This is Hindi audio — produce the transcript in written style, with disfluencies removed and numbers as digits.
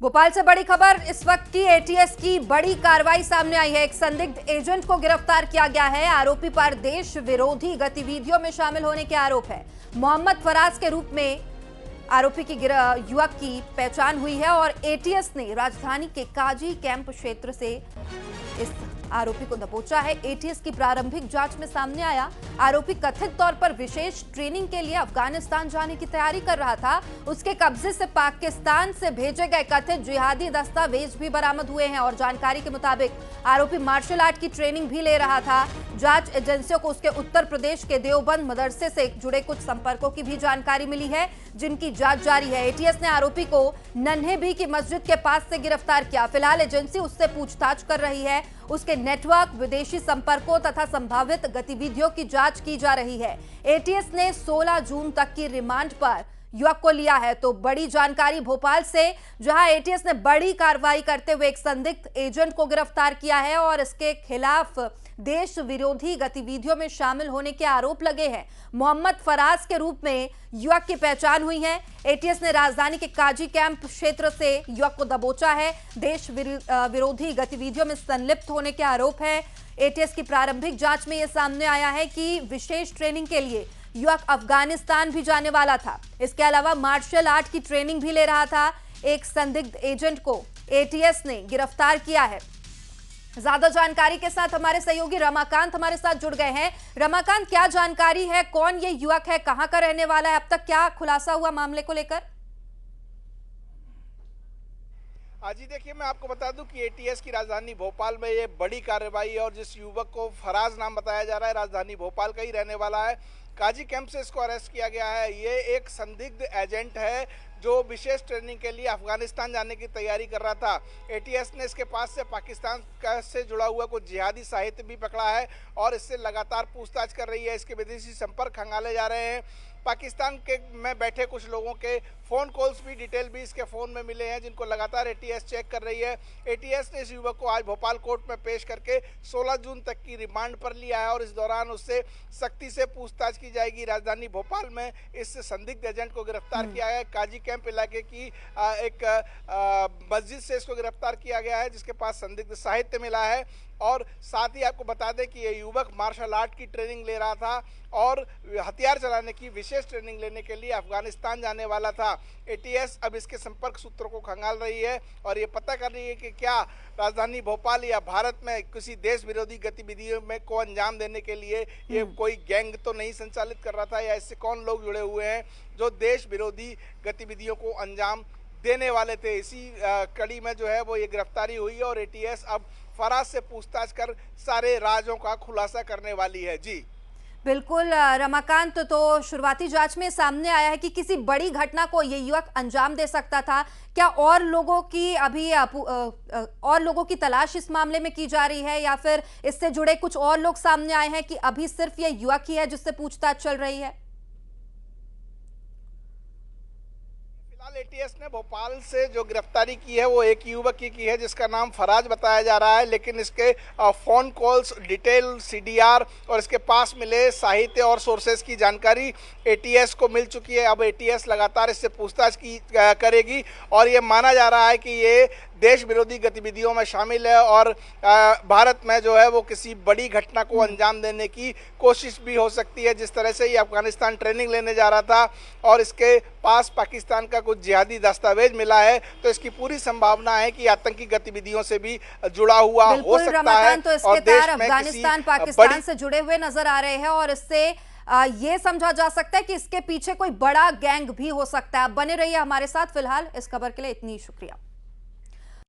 भोपाल से बड़ी खबर इस वक्त की। एटीएस की बड़ी कार्रवाई सामने आई है। एक संदिग्ध एजेंट को गिरफ्तार किया गया है। आरोपी पर देश विरोधी गतिविधियों में शामिल होने के आरोप है। मोहम्मद फराज के रूप में आरोपी की युवक की पहचान हुई है और एटीएस ने राजधानी के काजी कैंप क्षेत्र से इस आरोपी को दबोचा है। एटीएस की प्रारंभिक जांच में सामने आया, आरोपी कथित तौर पर विशेष ट्रेनिंग के लिए अफगानिस्तान जाने की तैयारी कर रहा था। उसके कब्जे से पाकिस्तान से भेजे गए कथित जिहादी दस्तावेज भी बरामद हुए हैं और जानकारी के मुताबिक आरोपी मार्शल आर्ट की ट्रेनिंग भी ले रहा था। जांच एजेंसियों को उसके उत्तर प्रदेश के देवबंद मदरसे से जुड़े कुछ संपर्कों की भी जानकारी मिली है, जिनकी जांच जारी है। एटीएस ने आरोपी को नन्हे भी की मस्जिद के पास से गिरफ्तार किया। फिलहाल एजेंसी उससे पूछताछ कर रही है। उसके नेटवर्क, विदेशी संपर्कों तथा संभावित गतिविधियों की जांच की जा रही है। एटीएस ने 16 जून तक की रिमांड पर युवक को लिया है। तो बड़ी जानकारी भोपाल से, जहां एटीएस ने बड़ी कार्रवाई करते हुए एक संदिग्ध एजेंट को गिरफ्तार किया है और इसके खिलाफ देश विरोधी गतिविधियों में शामिल होने के आरोप लगे हैं। मोहम्मद फराज के रूप में युवक की पहचान हुई है। एटीएस ने राजधानी के काजी कैंप क्षेत्र से युवक को दबोचा है। देश विरोधी गतिविधियों में संलिप्त होने के आरोप है। एटीएस की प्रारंभिक जांच में यह सामने आया है कि विशेष ट्रेनिंग के लिए युवक अफगानिस्तान भी जाने वाला था। इसके अलावा मार्शल आर्ट की ट्रेनिंग भी ले रहा था। एक संदिग्ध एजेंट को एटीएस ने गिरफ्तार किया है। ज्यादा जानकारी के साथ हमारे सहयोगी रमाकांत हमारे साथ जुड़ गए हैं। रमाकांत, क्या जानकारी है? कौन ये युवक है, कहां का रहने वाला है? अब तक क्या खुलासा हुआ मामले को लेकर? जी देखिए, मैं आपको बता दूं कि एटीएस की राजधानी भोपाल में ये बड़ी कार्रवाई है और जिस युवक को फराज नाम बताया जा रहा है, राजधानी भोपाल का ही रहने वाला है। काजी कैंप से इसको अरेस्ट किया गया है। ये एक संदिग्ध एजेंट है जो विशेष ट्रेनिंग के लिए अफगानिस्तान जाने की तैयारी कर रहा था। एटीएस ने इसके पास से पाकिस्तान से जुड़ा हुआ कुछ जिहादी साहित्य भी पकड़ा है और इससे लगातार पूछताछ कर रही है। इसके विदेशी संपर्क खंगाले जा रहे हैं। पाकिस्तान के में बैठे कुछ लोगों के फ़ोन कॉल्स भी, डिटेल भी इसके फ़ोन में मिले हैं, जिनको लगातार एटीएस चेक कर रही है। एटीएस ने इस युवक को आज भोपाल कोर्ट में पेश करके 16 जून तक की रिमांड पर लिया है और इस दौरान उससे सख्ती से पूछताछ की जाएगी। राजधानी भोपाल में इस संदिग्ध एजेंट को गिरफ्तार किया है। काजी कैंप इलाके की एक मस्जिद से इसको गिरफ्तार किया गया है, जिसके पास संदिग्ध साहित्य मिला है। और साथ ही आपको बता दें कि ये युवक मार्शल आर्ट की ट्रेनिंग ले रहा था और हथियार चलाने की विशेष ट्रेनिंग लेने के लिए अफगानिस्तान जाने वाला था। एटीएस अब इसके संपर्क सूत्रों को खंगाल रही है और ये पता कर रही है कि क्या राजधानी भोपाल या भारत में किसी देश विरोधी गतिविधियों में को अंजाम देने के लिए ये कोई गैंग तो नहीं संचालित कर रहा था, या इससे कौन लोग जुड़े हुए हैं जो देश विरोधी गतिविधियों को अंजाम देने वाले थे। इसी कड़ी में जो है वो ये गिरफ्तारी हुई है और एटीएस अब फराज से पूछताछ कर सारे राजों का खुलासा करने वाली है। जी बिल्कुल रमाकांत, तो शुरुआती जांच में सामने आया है कि किसी बड़ी घटना को ये युवक अंजाम दे सकता था। क्या और लोगों की अभी और लोगों की तलाश इस मामले में की जा रही है, या फिर इससे जुड़े कुछ और लोग सामने आए हैं कि अभी सिर्फ ये युवक ही है जिससे पूछताछ चल रही है? एटीएस ने भोपाल से जो गिरफ्तारी की है वो एक युवक की है, जिसका नाम फराज बताया जा रहा है। लेकिन इसके फ़ोन कॉल्स, डिटेल, सीडीआर और इसके पास मिले साहित्य और सोर्सेज की जानकारी एटीएस को मिल चुकी है। अब एटीएस लगातार इससे पूछताछ करेगी और ये माना जा रहा है कि ये देश विरोधी गतिविधियों में शामिल है और भारत में जो है वो किसी बड़ी घटना को अंजाम देने की कोशिश भी हो सकती है। जिस तरह से ये अफगानिस्तान ट्रेनिंग लेने जा रहा था और इसके पास पाकिस्तान का कुछ जिहादी दस्तावेज मिला है, तो इसकी पूरी संभावना है कि आतंकी गतिविधियों से भी जुड़ा हुआ हो सकता है। तो इसके तार अफगानिस्तान, पाकिस्तान से जुड़े हुए नजर आ रहे हैं और इससे ये समझा जा सकता है कि इसके पीछे कोई बड़ा गैंग भी हो सकता है। बने रहिए हमारे साथ। फिलहाल इस खबर के लिए इतनी शुक्रिया।